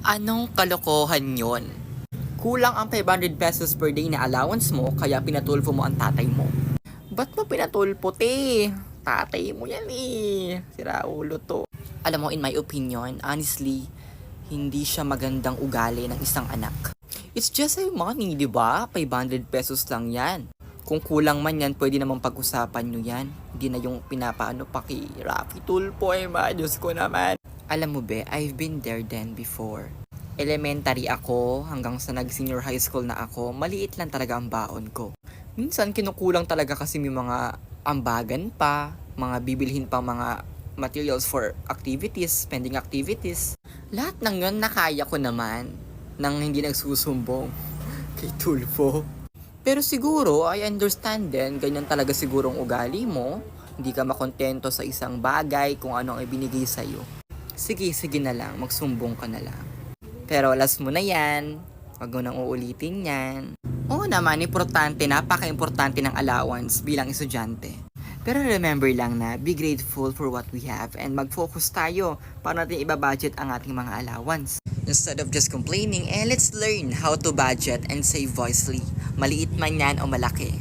Anong kalokohan yon? Kulang ang 500 pesos per day na allowance mo kaya pinatulfo mo ang tatay mo. Ba't mo pinatulfo, te? Tatay mo yan eh. Sira ulo to. Alam mo, in my opinion, honestly, hindi siya magandang ugali ng isang anak. It's just a money, di ba? 500 pesos lang yan. Kung kulang man yan, pwede namang pag-usapan nyo yan. Hindi na yung pinapaano paki-Rafi Tulfo eh, Diyos ko naman. Alam mo be, I've been there then before. Elementary ako, hanggang sa nag-senior high school na ako, maliit lang talaga ang baon ko. Minsan kinukulang talaga kasi may mga ambagan pa, mga bibilhin pang mga materials for activities, spending activities. Lahat ng yun nakaya ko naman, nang hindi nagsusumbong kay Tulfo. Pero siguro, I understand din, ganyan talaga sigurong ugali mo. Hindi ka makontento sa isang bagay kung ano ang ibinigay sa'yo. Sige na lang, magsumbong ka na lang. Pero last mo na yan. Huwag mo nang uulitin yan. Oo naman, importante, napaka-importante ng allowance bilang estudyante. Pero remember lang na be grateful for what we have and mag-focus tayo para natin ibabudget ang ating mga allowance. Instead of just complaining, let's learn how to budget and save wisely. Maliit man yan o malaki.